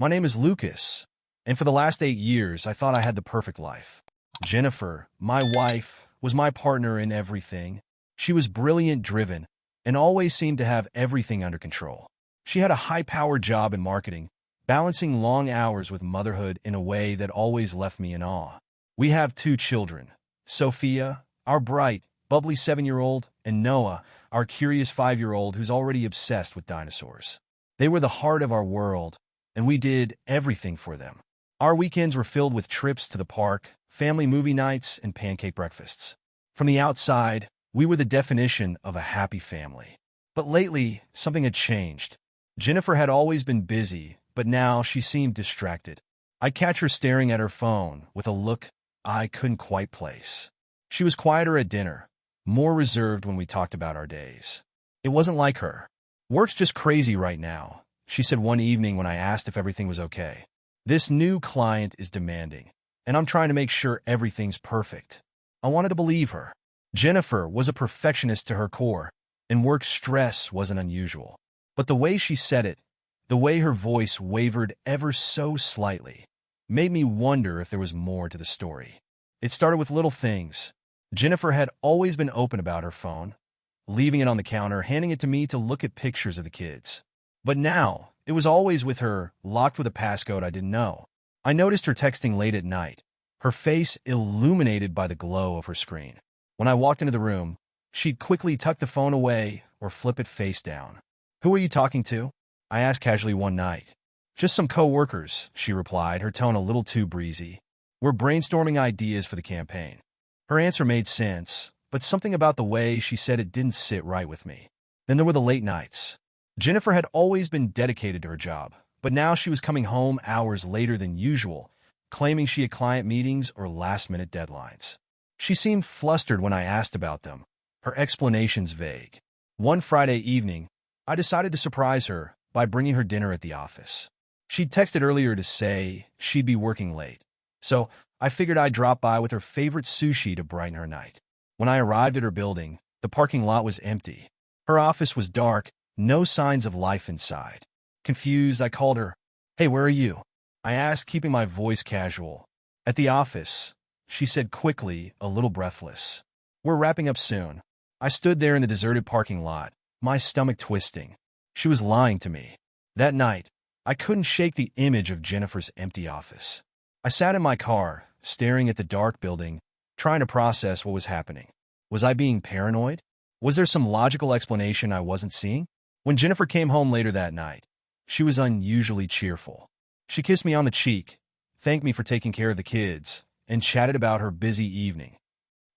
My name is Lucas, and for the last 8 years, I thought I had the perfect life. Jennifer, my wife, was my partner in everything. She was brilliant, driven, and always seemed to have everything under control. She had a high-powered job in marketing, balancing long hours with motherhood in a way that always left me in awe. We have 2 children, Sophia, our bright, bubbly 7-year-old, and Noah, our curious 5-year-old who's already obsessed with dinosaurs. They were the heart of our world, and we did everything for them. Our weekends were filled with trips to the park, family movie nights, and pancake breakfasts. From the outside, we were the definition of a happy family. But lately, something had changed. Jennifer had always been busy, but now she seemed distracted. I'd catch her staring at her phone with a look I couldn't quite place. She was quieter at dinner, more reserved when we talked about our days. It wasn't like her. "Work's just crazy right now," she said one evening when I asked if everything was okay. "This new client is demanding, and I'm trying to make sure everything's perfect." I wanted to believe her. Jennifer was a perfectionist to her core, and work stress wasn't unusual. But the way she said it, the way her voice wavered ever so slightly, made me wonder if there was more to the story. It started with little things. Jennifer had always been open about her phone, leaving it on the counter, handing it to me to look at pictures of the kids. But now, it was always with her, locked with a passcode I didn't know. I noticed her texting late at night, her face illuminated by the glow of her screen. When I walked into the room, she'd quickly tuck the phone away or flip it face down. "Who are you talking to?" I asked casually one night. "Just some co-workers," she replied, her tone a little too breezy. "We're brainstorming ideas for the campaign." Her answer made sense, but something about the way she said it didn't sit right with me. Then there were the late nights. Jennifer had always been dedicated to her job, but now she was coming home hours later than usual, claiming she had client meetings or last-minute deadlines. She seemed flustered when I asked about them, her explanations vague. One Friday evening, I decided to surprise her by bringing her dinner at the office. She'd texted earlier to say she'd be working late, so I figured I'd drop by with her favorite sushi to brighten her night. When I arrived at her building, the parking lot was empty. Her office was dark, no signs of life inside. Confused, I called her. "Hey, where are you?" I asked, keeping my voice casual. "At the office," she said quickly, a little breathless. "We're wrapping up soon." I stood there in the deserted parking lot, my stomach twisting. She was lying to me. That night, I couldn't shake the image of Jennifer's empty office. I sat in my car, staring at the dark building, trying to process what was happening. Was I being paranoid? Was there some logical explanation I wasn't seeing? When Jennifer came home later that night, she was unusually cheerful. She kissed me on the cheek, thanked me for taking care of the kids, and chatted about her busy evening.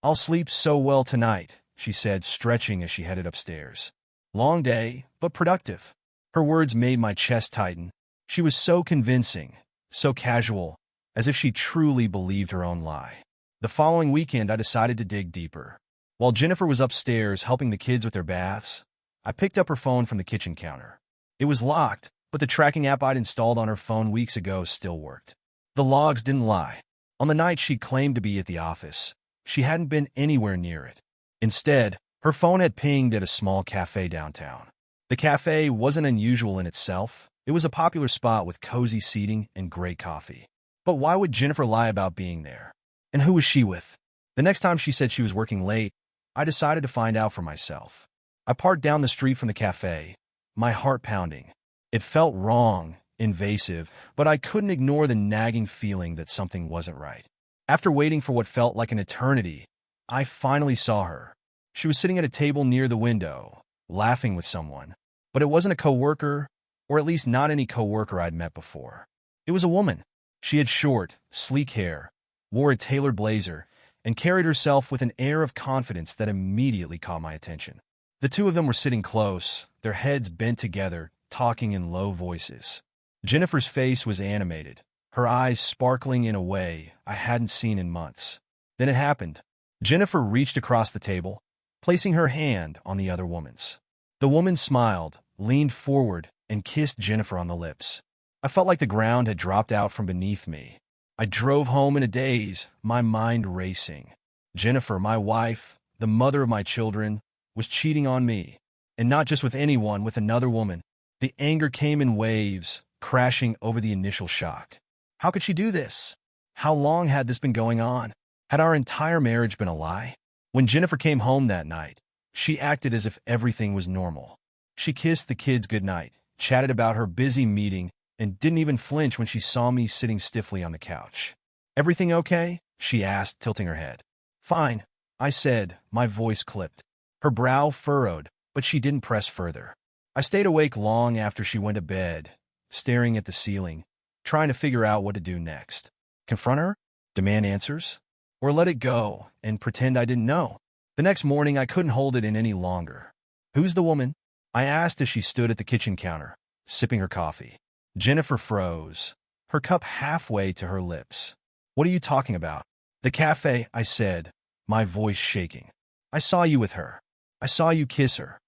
"I'll sleep so well tonight," she said, stretching as she headed upstairs. "Long day, but productive." Her words made my chest tighten. She was so convincing, so casual, as if she truly believed her own lie. The following weekend, I decided to dig deeper. While Jennifer was upstairs helping the kids with their baths, I picked up her phone from the kitchen counter. It was locked, but the tracking app I'd installed on her phone weeks ago still worked. The logs didn't lie. On the night she claimed to be at the office, she hadn't been anywhere near it. Instead, her phone had pinged at a small cafe downtown. The cafe wasn't unusual in itself. It was a popular spot with cozy seating and great coffee. But why would Jennifer lie about being there? And who was she with? The next time she said she was working late, I decided to find out for myself. I parked down the street from the cafe, my heart pounding. It felt wrong, invasive, but I couldn't ignore the nagging feeling that something wasn't right. After waiting for what felt like an eternity, I finally saw her. She was sitting at a table near the window, laughing with someone. But it wasn't a coworker, or at least not any coworker I'd met before. It was a woman. She had short, sleek hair, wore a tailored blazer, and carried herself with an air of confidence that immediately caught my attention. The two of them were sitting close, their heads bent together, talking in low voices. Jennifer's face was animated, her eyes sparkling in a way I hadn't seen in months. Then it happened. Jennifer reached across the table, placing her hand on the other woman's. The woman smiled, leaned forward, and kissed Jennifer on the lips. I felt like the ground had dropped out from beneath me. I drove home in a daze, my mind racing. Jennifer, my wife, the mother of my children, was cheating on me. And not just with anyone, with another woman. The anger came in waves, crashing over the initial shock. How could she do this? How long had this been going on? Had our entire marriage been a lie? When Jennifer came home that night, she acted as if everything was normal. She kissed the kids goodnight, chatted about her busy meeting, and didn't even flinch when she saw me sitting stiffly on the couch. "Everything okay?" she asked, tilting her head. "Fine," I said, my voice clipped. Her brow furrowed, but she didn't press further. I stayed awake long after she went to bed, staring at the ceiling, trying to figure out what to do next. Confront her? Demand answers? Or let it go and pretend I didn't know? The next morning, I couldn't hold it in any longer. "Who's the woman?" I asked as she stood at the kitchen counter, sipping her coffee. Jennifer froze, her cup halfway to her lips. "What are you talking about?" "The cafe," I said, my voice shaking. "I saw you with her. I saw you kiss her."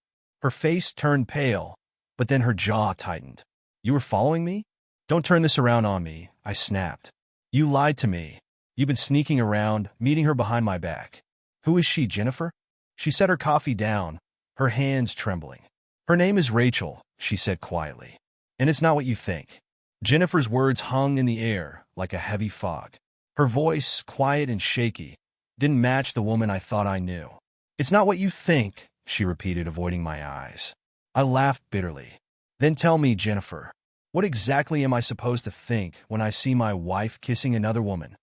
Her face turned pale, but then her jaw tightened. "You were following me?" "Don't turn this around on me," I snapped. "You lied to me. You've been sneaking around, meeting her behind my back." "Who is she, Jennifer?" She set her coffee down, her hands trembling. "Her name is Rachel," she said quietly. "And it's not what you think." Jennifer's words hung in the air like a heavy fog. Her voice, quiet and shaky, didn't match the woman I thought I knew. "It's not what you think," she repeated, avoiding my eyes. I laughed bitterly. "Then tell me, Jennifer, what exactly am I supposed to think when I see my wife kissing another woman?"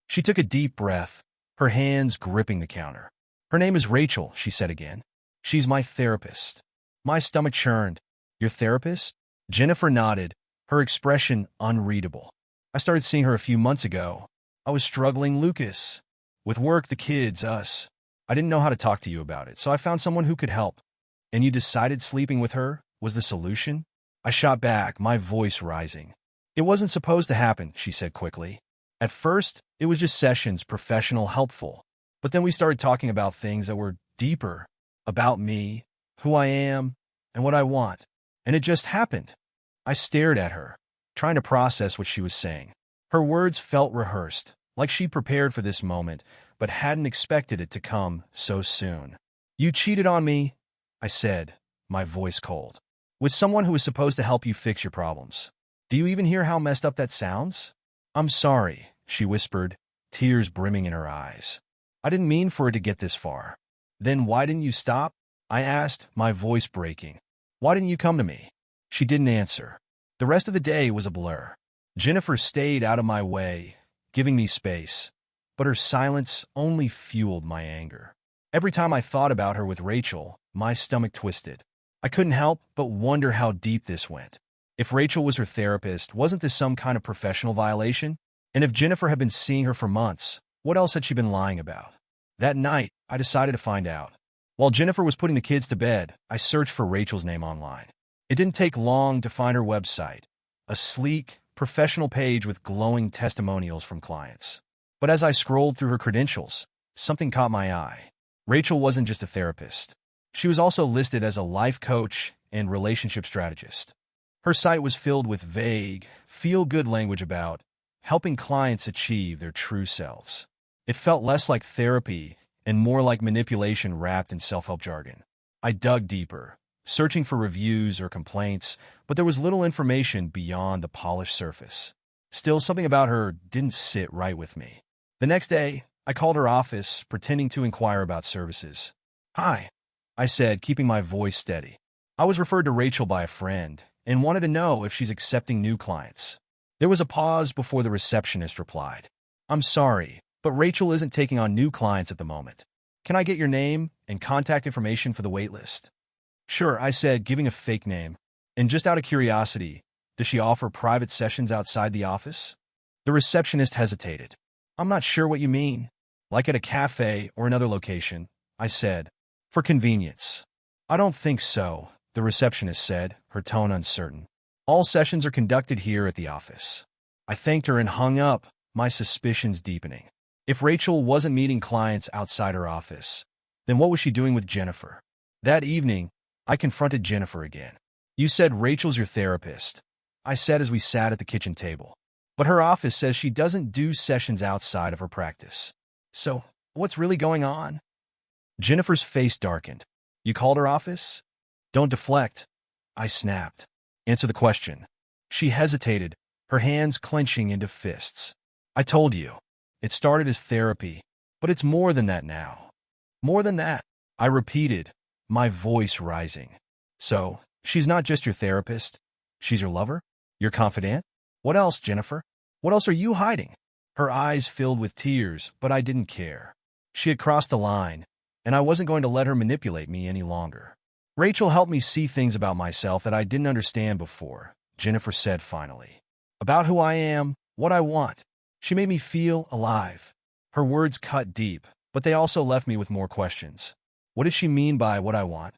She took a deep breath, her hands gripping the counter. "Her name is Rachel," she said again. "She's my therapist." My stomach churned. "Your therapist?" Jennifer nodded, her expression unreadable. "I started seeing her a few months ago. I was struggling, Lucas. With work, the kids, us. I didn't know how to talk to you about it, so I found someone who could help." "And you decided sleeping with her was the solution?" I shot back, my voice rising. "It wasn't supposed to happen," she said quickly. "At first, it was just sessions, professional, helpful. But then we started talking about things that were deeper, about me, who I am, and what I want. And it just happened." I stared at her, trying to process what she was saying. Her words felt rehearsed, like she'd prepared for this moment, but hadn't expected it to come so soon. "You cheated on me," I said, my voice cold. "With someone who was supposed to help you fix your problems. Do you even hear how messed up that sounds?" "I'm sorry," she whispered, tears brimming in her eyes. "I didn't mean for it to get this far." "Then why didn't you stop?" I asked, my voice breaking. "Why didn't you come to me?" She didn't answer. The rest of the day was a blur. Jennifer stayed out of my way, giving me space, but her silence only fueled my anger. Every time I thought about her with Rachel, my stomach twisted. I couldn't help but wonder how deep this went. If Rachel was her therapist, wasn't this some kind of professional violation? And if Jennifer had been seeing her for months, what else had she been lying about? That night, I decided to find out. While Jennifer was putting the kids to bed, I searched for Rachel's name online. It didn't take long to find her website, a sleek, professional page with glowing testimonials from clients. But as I scrolled through her credentials, something caught my eye. Rachel wasn't just a therapist. She was also listed as a life coach and relationship strategist. Her site was filled with vague, feel-good language about helping clients achieve their true selves. It felt less like therapy and more like manipulation wrapped in self-help jargon. I dug deeper, searching for reviews or complaints, but there was little information beyond the polished surface. Still, something about her didn't sit right with me. The next day, I called her office, pretending to inquire about services. "Hi," I said, keeping my voice steady. "I was referred to Rachel by a friend and wanted to know if she's accepting new clients." There was a pause before the receptionist replied. "I'm sorry, but Rachel isn't taking on new clients at the moment. Can I get your name and contact information for the waitlist?" "Sure," I said, giving a fake name. "And just out of curiosity, does she offer private sessions outside the office?" The receptionist hesitated. "I'm not sure what you mean." "Like at a cafe or another location," I said, "for convenience." "I don't think so," the receptionist said, her tone uncertain. "All sessions are conducted here at the office." I thanked her and hung up, my suspicions deepening. If Rachel wasn't meeting clients outside her office, then what was she doing with Jennifer? That evening, I confronted Jennifer again. "You said Rachel's your therapist," I said as we sat at the kitchen table. "But her office says she doesn't do sessions outside of her practice. So, what's really going on?" Jennifer's face darkened. "You called her office?" "Don't deflect," I snapped. "Answer the question." She hesitated, her hands clenching into fists. I told you. It started as therapy, but it's more than that now. More than that, I repeated, my voice rising. So, she's not just your therapist. She's your lover? Your confidant? What else, Jennifer? What else are you hiding? Her eyes filled with tears, but I didn't care. She had crossed a line, and I wasn't going to let her manipulate me any longer. Rachel helped me see things about myself that I didn't understand before, Jennifer said finally. About who I am, what I want. She made me feel alive. Her words cut deep, but they also left me with more questions. What did she mean by what I want?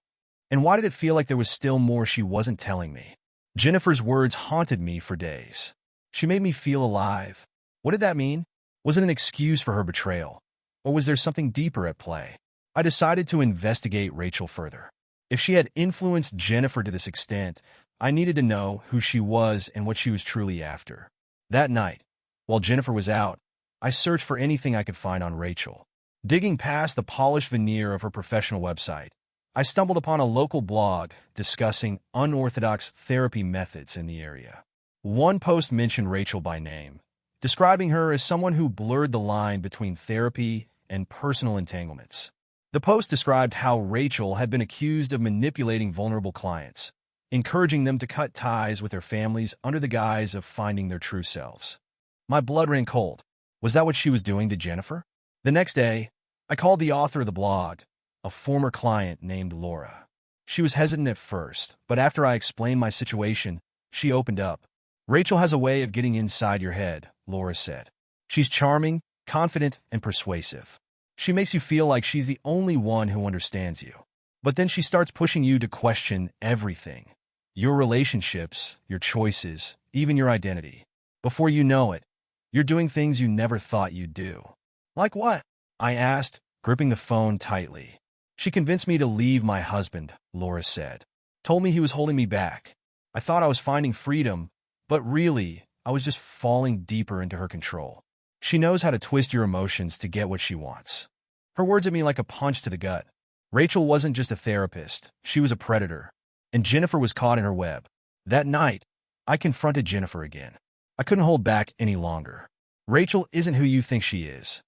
And why did it feel like there was still more she wasn't telling me? Jennifer's words haunted me for days. She made me feel alive. What did that mean? Was it an excuse for her betrayal? Or was there something deeper at play? I decided to investigate Rachel further. If she had influenced Jennifer to this extent, I needed to know who she was and what she was truly after. That night, while Jennifer was out, I searched for anything I could find on Rachel. Digging past the polished veneer of her professional website, I stumbled upon a local blog discussing unorthodox therapy methods in the area. One post mentioned Rachel by name, describing her as someone who blurred the line between therapy and personal entanglements. The post described how Rachel had been accused of manipulating vulnerable clients, encouraging them to cut ties with their families under the guise of finding their true selves. My blood ran cold. Was that what she was doing to Jennifer? The next day, I called the author of the blog, a former client named Laura. She was hesitant at first, but after I explained my situation, she opened up. Rachel has a way of getting inside your head, Laura said. She's charming, confident, and persuasive. She makes you feel like she's the only one who understands you. But then she starts pushing you to question everything. Your relationships, your choices, even your identity. Before you know it, you're doing things you never thought you'd do. Like what? I asked, gripping the phone tightly. She convinced me to leave my husband, Laura said. Told me he was holding me back. I thought I was finding freedom, but really, I was just falling deeper into her control. She knows how to twist your emotions to get what she wants. Her words hit me like a punch to the gut. Rachel wasn't just a therapist, she was a predator. And Jennifer was caught in her web. That night, I confronted Jennifer again. I couldn't hold back any longer. Rachel isn't who you think she is,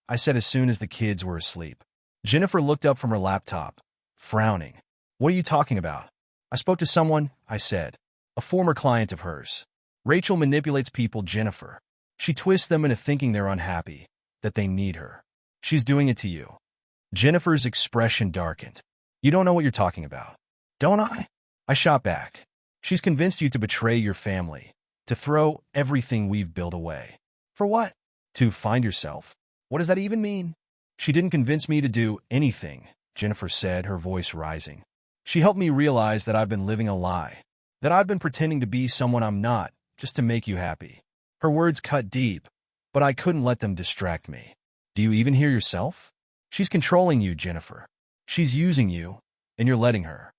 I said as soon as the kids were asleep. Jennifer looked up from her laptop, frowning. What are you talking about? I spoke to someone, I said, a former client of hers. Rachel manipulates people, Jennifer. She twists them into thinking they're unhappy, that they need her. She's doing it to you. Jennifer's expression darkened. You don't know what you're talking about. Don't I? I shot back. She's convinced you to betray your family, to throw everything we've built away. For what? To find yourself. What does that even mean? She didn't convince me to do anything, Jennifer said, her voice rising. She helped me realize that I've been living a lie, that I've been pretending to be someone I'm not, just to make you happy. Her words cut deep, but I couldn't let them distract me. Do you even hear yourself? She's controlling you, Jennifer. She's using you, and you're letting her.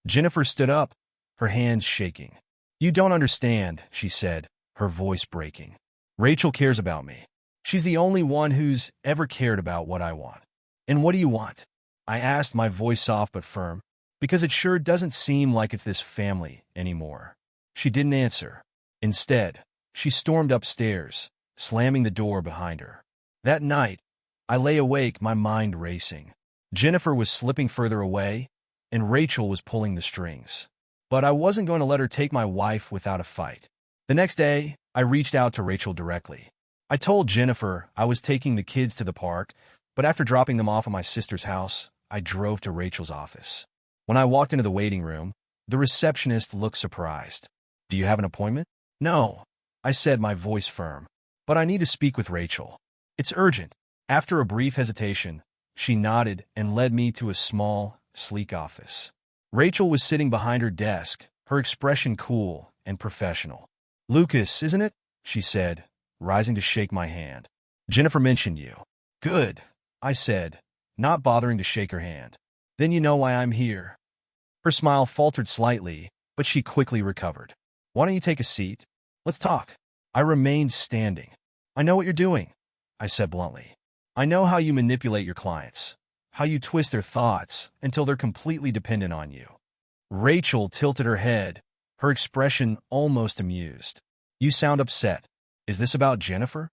Jennifer stood up, her hands shaking. You don't understand, she said, her voice breaking. Rachel cares about me. She's the only one who's ever cared about what I want. And what do you want? I asked, my voice soft but firm, because it sure doesn't seem like it's this family anymore. She didn't answer. Instead, she stormed upstairs, slamming the door behind her. That night, I lay awake, my mind racing. Jennifer was slipping further away, and Rachel was pulling the strings. But I wasn't going to let her take my wife without a fight. The next day, I reached out to Rachel directly. I told Jennifer I was taking the kids to the park, but after dropping them off at my sister's house, I drove to Rachel's office. When I walked into the waiting room, the receptionist looked surprised. Do you have an appointment? No, I said, my voice firm. But I need to speak with Rachel. It's urgent. After a brief hesitation, she nodded and led me to a small, sleek office. Rachel was sitting behind her desk, her expression cool and professional. Lucas, isn't it? She said, rising to shake my hand. Jennifer mentioned you. Good, I said, not bothering to shake her hand. Then you know why I'm here. Her smile faltered slightly, but she quickly recovered. Why don't you take a seat? Let's talk. I remained standing. I know what you're doing, I said bluntly. I know how you manipulate your clients, how you twist their thoughts until they're completely dependent on you. Rachel tilted her head, her expression almost amused. You sound upset. Is this about Jennifer?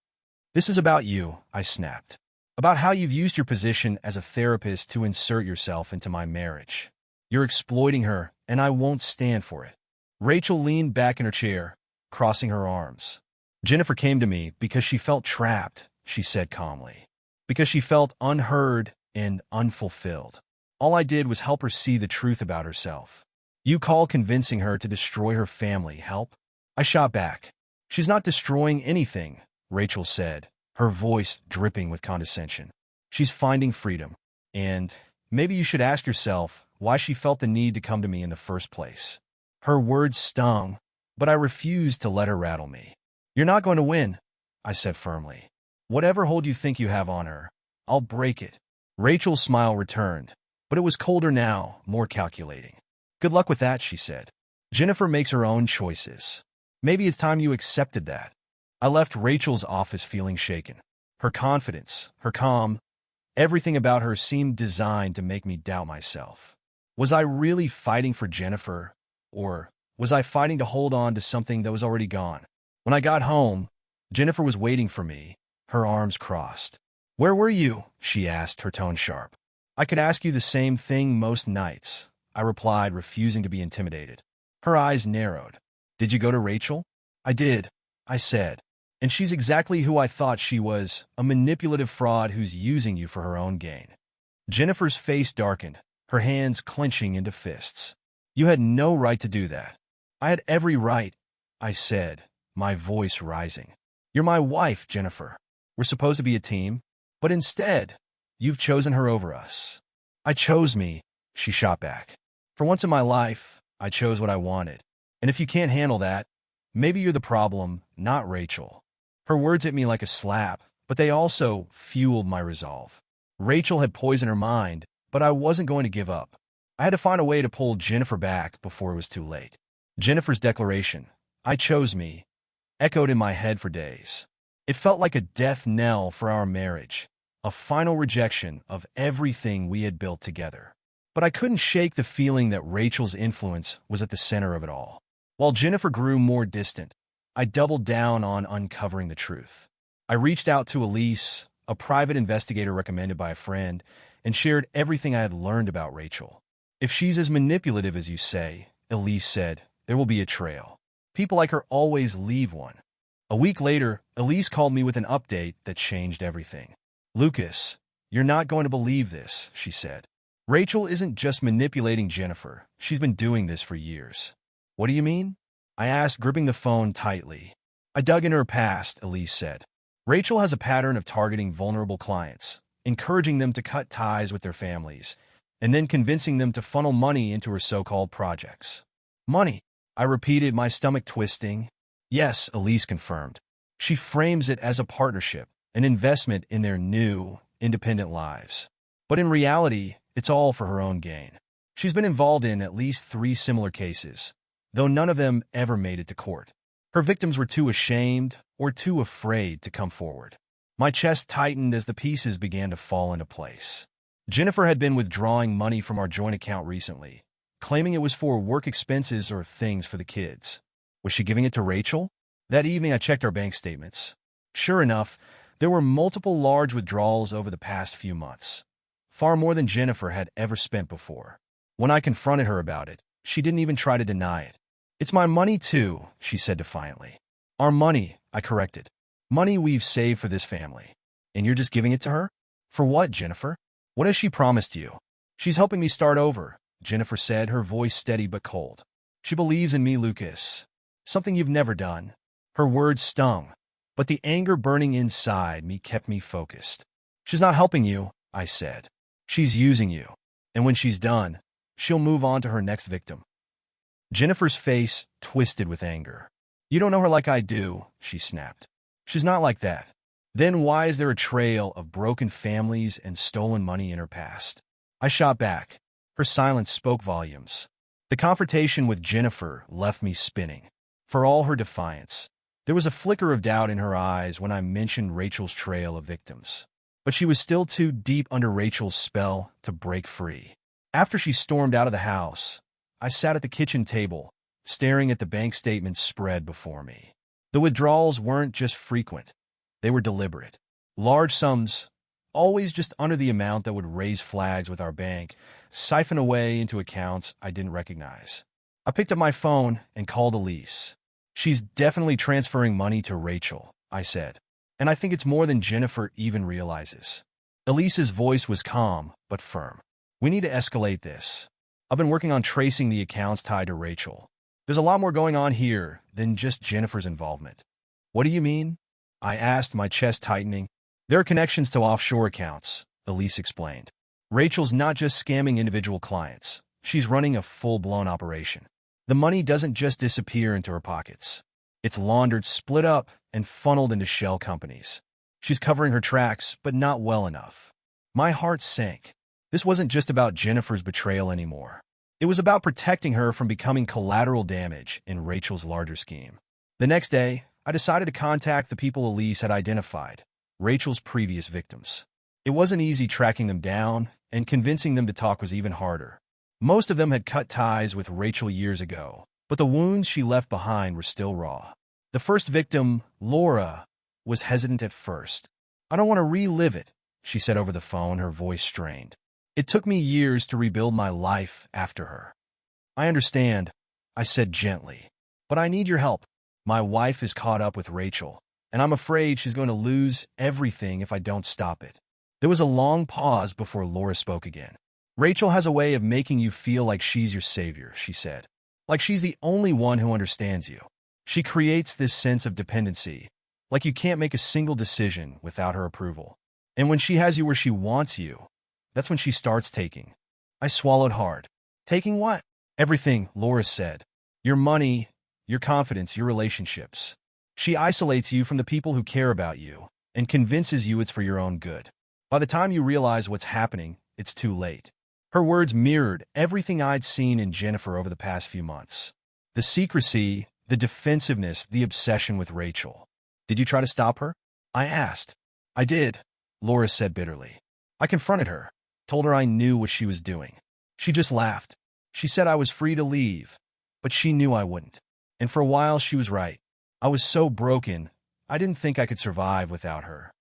This is about you, I snapped. About how you've used your position as a therapist to insert yourself into my marriage. You're exploiting her, and I won't stand for it. Rachel leaned back in her chair, crossing her arms. Jennifer came to me because she felt trapped, she said calmly. Because she felt unheard and unfulfilled. All I did was help her see the truth about herself. You call convincing her to destroy her family help? I shot back. She's not destroying anything, Rachel said, her voice dripping with condescension. She's finding freedom. And maybe you should ask yourself why she felt the need to come to me in the first place. Her words stung, but I refused to let her rattle me. You're not going to win, I said firmly. Whatever hold you think you have on her, I'll break it. Rachel's smile returned, but it was colder now, more calculating. Good luck with that, she said. Jennifer makes her own choices. Maybe it's time you accepted that. I left Rachel's office feeling shaken. Her confidence, her calm, everything about her seemed designed to make me doubt myself. Was I really fighting for Jennifer, or was I fighting to hold on to something that was already gone? When I got home, Jennifer was waiting for me, her arms crossed. Where were you? She asked, her tone sharp. I could ask you the same thing most nights, I replied, refusing to be intimidated. Her eyes narrowed. Did you go to Rachel? I did, I said. And she's exactly who I thought she was, a manipulative fraud who's using you for her own gain. Jennifer's face darkened, her hands clenching into fists. You had no right to do that. I had every right, I said, my voice rising. You're my wife, Jennifer. We're supposed to be a team, but instead, you've chosen her over us. I chose me, she shot back. For once in my life, I chose what I wanted. And if you can't handle that, maybe you're the problem, not Rachel. Her words hit me like a slap, but they also fueled my resolve. Rachel had poisoned her mind, but I wasn't going to give up. I had to find a way to pull Jennifer back before it was too late. Jennifer's declaration, I chose me, echoed in my head for days. It felt like a death knell for our marriage, a final rejection of everything we had built together. But I couldn't shake the feeling that Rachel's influence was at the center of it all. While Jennifer grew more distant, I doubled down on uncovering the truth. I reached out to Elise, a private investigator recommended by a friend, and shared everything I had learned about Rachel. If she's as manipulative as you say, Elise said, there will be a trail. People like her always leave one. A week later, Elise called me with an update that changed everything. Lucas, you're not going to believe this, she said. Rachel isn't just manipulating Jennifer. She's been doing this for years. What do you mean? I asked, gripping the phone tightly. I dug into her past, Elise said. Rachel has a pattern of targeting vulnerable clients, encouraging them to cut ties with their families, and then convincing them to funnel money into her so-called projects. Money, I repeated, my stomach twisting. Yes, Elise confirmed. She frames it as a partnership, an investment in their new, independent lives. But in reality, it's all for her own gain. She's been involved in at least 3 similar cases, though none of them ever made it to court. Her victims were too ashamed or too afraid to come forward. My chest tightened as the pieces began to fall into place. Jennifer had been withdrawing money from our joint account recently, claiming it was for work expenses or things for the kids. Was she giving it to Rachel? That evening, I checked our bank statements. Sure enough, there were multiple large withdrawals over the past few months, far more than Jennifer had ever spent before. When I confronted her about it, she didn't even try to deny it. It's my money too, she said defiantly. Our money, I corrected. Money we've saved for this family. And you're just giving it to her? For what, Jennifer? What has she promised you? She's helping me start over, Jennifer said, her voice steady but cold. She believes in me, Lucas. Something you've never done. Her words stung, but the anger burning inside me kept me focused. She's not helping you, I said. She's using you. And when she's done, she'll move on to her next victim. Jennifer's face twisted with anger. You don't know her like I do, she snapped. She's not like that. Then why is there a trail of broken families and stolen money in her past? I shot back. Her silence spoke volumes. The confrontation with Jennifer left me spinning. For all her defiance, there was a flicker of doubt in her eyes when I mentioned Rachel's trail of victims. But she was still too deep under Rachel's spell to break free. After she stormed out of the house, I sat at the kitchen table, staring at the bank statements spread before me. The withdrawals weren't just frequent. They were deliberate. Large sums, always just under the amount that would raise flags with our bank, siphon away into accounts I didn't recognize. I picked up my phone and called Elise. "She's definitely transferring money to Rachel," I said. "And I think it's more than Jennifer even realizes." Elise's voice was calm but firm. "We need to escalate this. I've been working on tracing the accounts tied to Rachel. There's a lot more going on here than just Jennifer's involvement." "What do you mean?" I asked, my chest tightening. "There are connections to offshore accounts," Elise explained. "Rachel's not just scamming individual clients. She's running a full-blown operation. The money doesn't just disappear into her pockets. It's laundered, split up, and funneled into shell companies. She's covering her tracks, but not well enough." My heart sank. This wasn't just about Jennifer's betrayal anymore. It was about protecting her from becoming collateral damage in Rachel's larger scheme. The next day, I decided to contact the people Elise had identified, Rachel's previous victims. It wasn't easy tracking them down, and convincing them to talk was even harder. Most of them had cut ties with Rachel years ago, but the wounds she left behind were still raw. The first victim, Laura, was hesitant at first. "I don't want to relive it," she said over the phone, her voice strained. "It took me years to rebuild my life after her." "I understand," I said gently, "but I need your help. My wife is caught up with Rachel, and I'm afraid she's going to lose everything if I don't stop it." There was a long pause before Laura spoke again. "Rachel has a way of making you feel like she's your savior," she said. "Like she's the only one who understands you. She creates this sense of dependency, like you can't make a single decision without her approval. And when she has you where she wants you, that's when she starts taking." I swallowed hard. "Taking what?" "Everything," Laura said. "Your money, your confidence, your relationships. She isolates you from the people who care about you and convinces you it's for your own good. By the time you realize what's happening, it's too late." Her words mirrored everything I'd seen in Jennifer over the past few months. The secrecy, the defensiveness, the obsession with Rachel. "Did you try to stop her?" I asked. "I did," Laura said bitterly. "I confronted her, told her I knew what she was doing. She just laughed. She said I was free to leave, but she knew I wouldn't. And for a while she was right. I was so broken, I didn't think I could survive without her."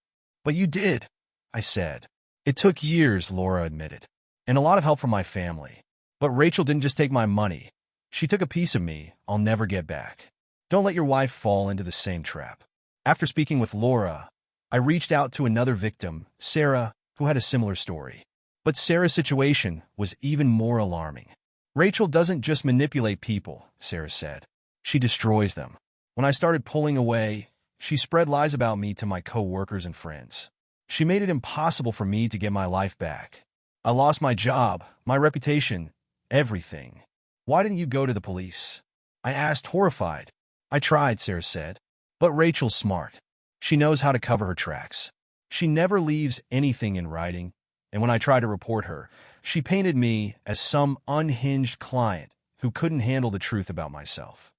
"But you did," I said. "It took years," Laura admitted, "and a lot of help from my family. But Rachel didn't just take my money. She took a piece of me I'll never get back. Don't let your wife fall into the same trap." After speaking with Laura, I reached out to another victim, Sarah, who had a similar story. But Sarah's situation was even more alarming. "Rachel doesn't just manipulate people," Sarah said. "She destroys them. When I started pulling away, she spread lies about me to my co-workers and friends. She made it impossible for me to get my life back. I lost my job, my reputation, everything." "Why didn't you go to the police?" I asked, horrified. "I tried," Sarah said. "But Rachel's smart. She knows how to cover her tracks. She never leaves anything in writing, and when I tried to report her, she painted me as some unhinged client who couldn't handle the truth about myself."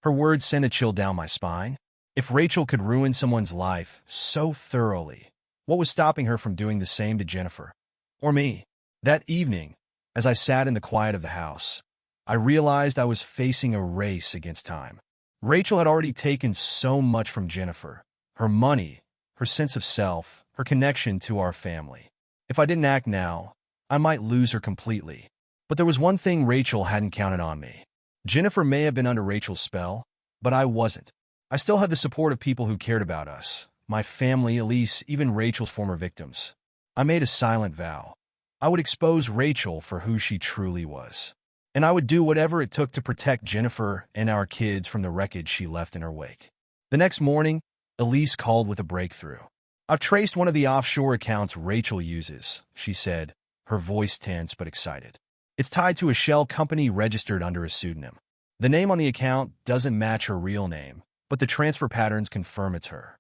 Her words sent a chill down my spine. If Rachel could ruin someone's life so thoroughly, what was stopping her from doing the same to Jennifer? Or me? That evening, as I sat in the quiet of the house, I realized I was facing a race against time. Rachel had already taken so much from Jennifer: her money, her sense of self, her connection to our family. If I didn't act now, I might lose her completely. But there was one thing: Rachel hadn't counted on me. Jennifer may have been under Rachel's spell, but I wasn't. I still had the support of people who cared about us, my family, Elise, even Rachel's former victims. I made a silent vow. I would expose Rachel for who she truly was. And I would do whatever it took to protect Jennifer and our kids from the wreckage she left in her wake. The next morning, Elise called with a breakthrough. "I've traced one of the offshore accounts Rachel uses," she said, her voice tense but excited. "It's tied to a shell company registered under a pseudonym. The name on the account doesn't match her real name, but the transfer patterns confirm it's her."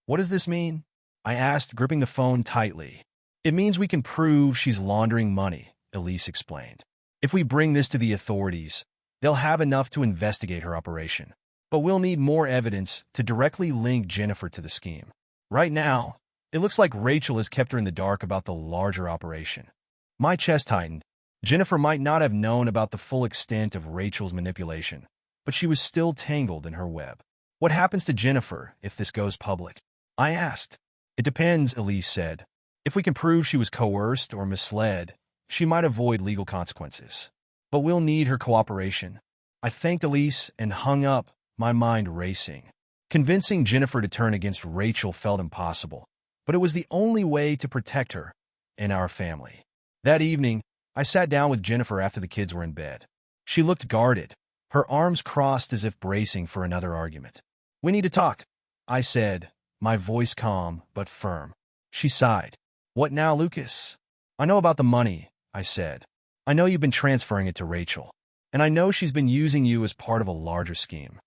"What does this mean?" I asked, gripping the phone tightly. "It means we can prove she's laundering money," Elise explained. "If we bring this to the authorities, they'll have enough to investigate her operation. But we'll need more evidence to directly link Jennifer to the scheme. Right now, it looks like Rachel has kept her in the dark about the larger operation." My chest tightened. Jennifer might not have known about the full extent of Rachel's manipulation, but she was still tangled in her web. What happens to Jennifer if this goes public? I asked. It depends, Elise said. If we can prove she was coerced or misled, she might avoid legal consequences. But we'll need her cooperation. I thanked Elise and hung up, my mind racing. Convincing Jennifer to turn against Rachel felt impossible, but it was the only way to protect her and our family. That evening, I sat down with Jennifer after the kids were in bed. She looked guarded, her arms crossed as if bracing for another argument. We need to talk, I said, my voice calm but firm. She sighed. What now, Lucas? I know about the money, I said. I know you've been transferring it to Rachel, and I know she's been using you as part of a larger scheme.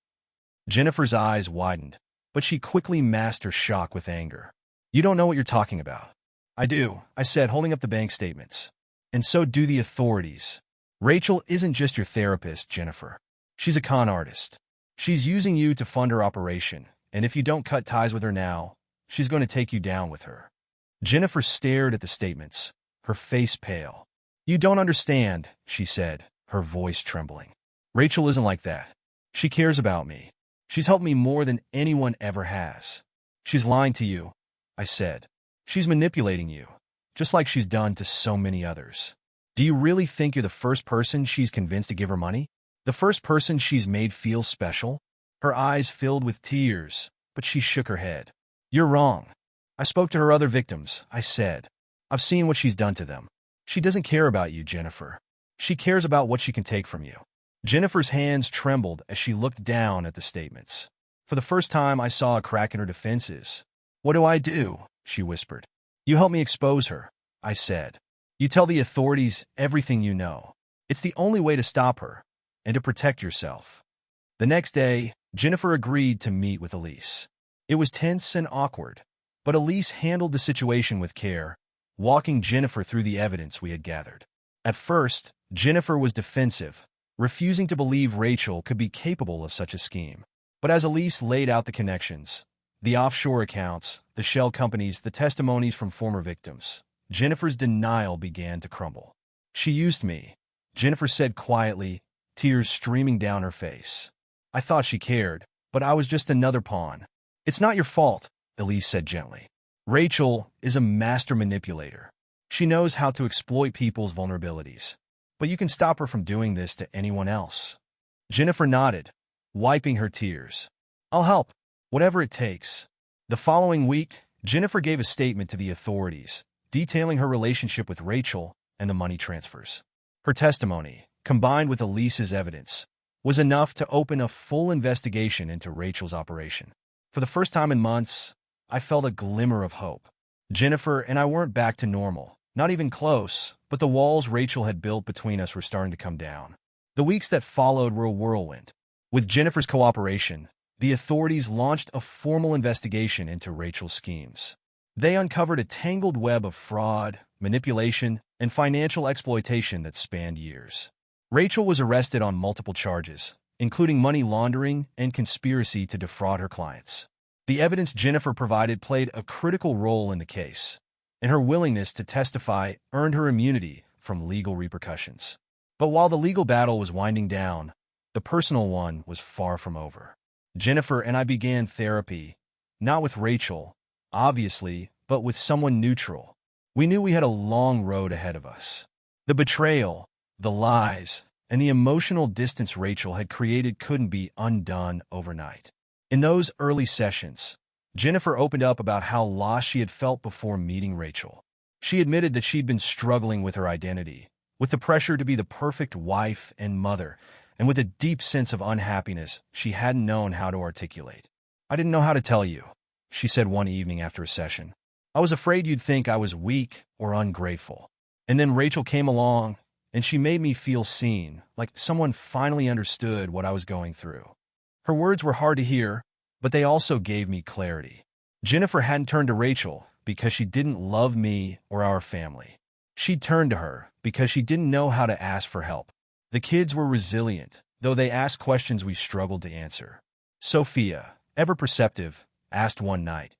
Jennifer's eyes widened, but she quickly masked her shock with anger. You don't know what you're talking about. I do, I said, holding up the bank statements. And so do the authorities. Rachel isn't just your therapist, Jennifer. She's a con artist. She's using you to fund her operation, and if you don't cut ties with her now, she's going to take you down with her. Jennifer stared at the statements, her face pale. You don't understand, she said, her voice trembling. Rachel isn't like that. She cares about me. She's helped me more than anyone ever has. She's lying to you, I said. She's manipulating you, just like she's done to so many others. Do you really think you're the first person she's convinced to give her money? The first person she's made feel special? Her eyes filled with tears, but she shook her head. You're wrong. I spoke to her other victims, I said. I've seen what she's done to them. She doesn't care about you, Jennifer. She cares about what she can take from you. Jennifer's hands trembled as she looked down at the statements. For the first time, I saw a crack in her defenses. What do I do? She whispered. You help me expose her, I said. You tell the authorities everything you know. It's the only way to stop her and to protect yourself. The next day, Jennifer agreed to meet with Elise. It was tense and awkward, but Elise handled the situation with care, walking Jennifer through the evidence we had gathered. At first, Jennifer was defensive, refusing to believe Rachel could be capable of such a scheme. But as Elise laid out the connections, the offshore accounts, the shell companies, the testimonies from former victims, Jennifer's denial began to crumble. She used me, Jennifer said quietly, tears streaming down her face. I thought she cared, but I was just another pawn. It's not your fault, Elise said gently. Rachel is a master manipulator. She knows how to exploit people's vulnerabilities. But you can stop her from doing this to anyone else. Jennifer nodded, wiping her tears. I'll help, whatever it takes. The following week, Jennifer gave a statement to the authorities, detailing her relationship with Rachel and the money transfers. Her testimony, combined with Elise's evidence, was enough to open a full investigation into Rachel's operation. For the first time in months, I felt a glimmer of hope. Jennifer and I weren't back to normal. Not even close, but the walls Rachel had built between us were starting to come down. The weeks that followed were a whirlwind. With Jennifer's cooperation, the authorities launched a formal investigation into Rachel's schemes. They uncovered a tangled web of fraud, manipulation, and financial exploitation that spanned years. Rachel was arrested on multiple charges, including money laundering and conspiracy to defraud her clients. The evidence Jennifer provided played a critical role in the case, and her willingness to testify earned her immunity from legal repercussions. But while the legal battle was winding down, the personal one was far from over. Jennifer and I began therapy, not with Rachel, obviously, but with someone neutral. We knew we had a long road ahead of us. The betrayal, the lies, and the emotional distance Rachel had created couldn't be undone overnight. In those early sessions, Jennifer opened up about how lost she had felt before meeting Rachel. She admitted that she'd been struggling with her identity, with the pressure to be the perfect wife and mother, and with a deep sense of unhappiness she hadn't known how to articulate. I didn't know how to tell you, she said one evening after a session. I was afraid you'd think I was weak or ungrateful. And then Rachel came along, and she made me feel seen, like someone finally understood what I was going through. Her words were hard to hear, but they also gave me clarity. Jennifer hadn't turned to Rachel because she didn't love me or our family. She'd turned to her because she didn't know how to ask for help. The kids were resilient, though they asked questions we struggled to answer. Sophia, ever perceptive, asked one night,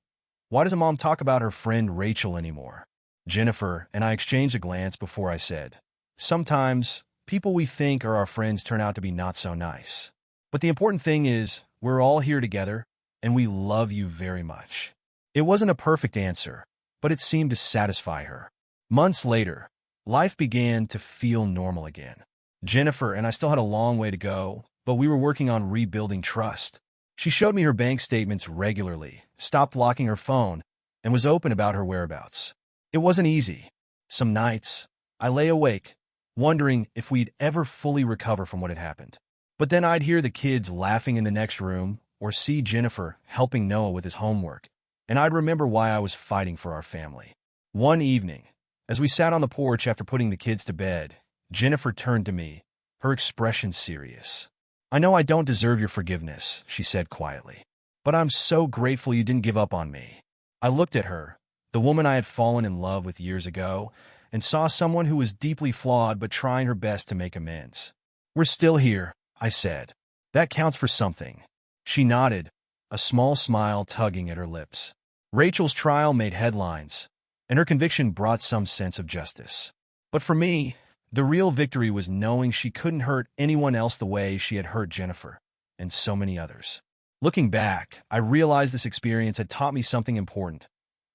"Why doesn't Mom talk about her friend Rachel anymore?" Jennifer and I exchanged a glance before I said, "Sometimes, people we think are our friends turn out to be not so nice." But the important thing is, we're all here together, and we love you very much. It wasn't a perfect answer, but it seemed to satisfy her. Months later, life began to feel normal again. Jennifer and I still had a long way to go, but we were working on rebuilding trust. She showed me her bank statements regularly, stopped blocking her phone, and was open about her whereabouts. It wasn't easy. Some nights, I lay awake, wondering if we'd ever fully recover from what had happened. But then I'd hear the kids laughing in the next room or see Jennifer helping Noah with his homework, and I'd remember why I was fighting for our family. One evening, as we sat on the porch after putting the kids to bed, Jennifer turned to me, her expression serious. "I know I don't deserve your forgiveness," she said quietly, "but I'm so grateful you didn't give up on me." I looked at her, the woman I had fallen in love with years ago, and saw someone who was deeply flawed but trying her best to make amends. "We're still here," I said. "That counts for something." She nodded, a small smile tugging at her lips. Rachel's trial made headlines, and her conviction brought some sense of justice. But for me, the real victory was knowing she couldn't hurt anyone else the way she had hurt Jennifer, and so many others. Looking back, I realized this experience had taught me something important.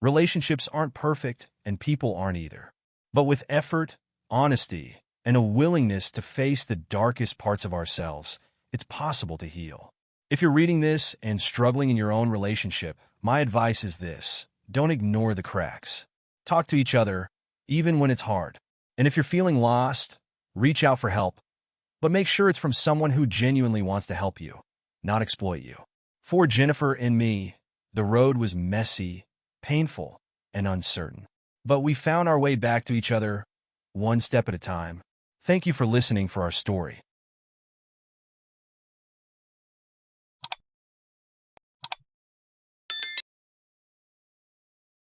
Relationships aren't perfect, and people aren't either. But with effort, honesty, and a willingness to face the darkest parts of ourselves, it's possible to heal. If you're reading this and struggling in your own relationship, my advice is this: don't ignore the cracks. Talk to each other, even when it's hard. And if you're feeling lost, reach out for help. But make sure it's from someone who genuinely wants to help you, not exploit you. For Jennifer and me, the road was messy, painful, and uncertain. But we found our way back to each other, one step at a time. Thank you for listening for our story.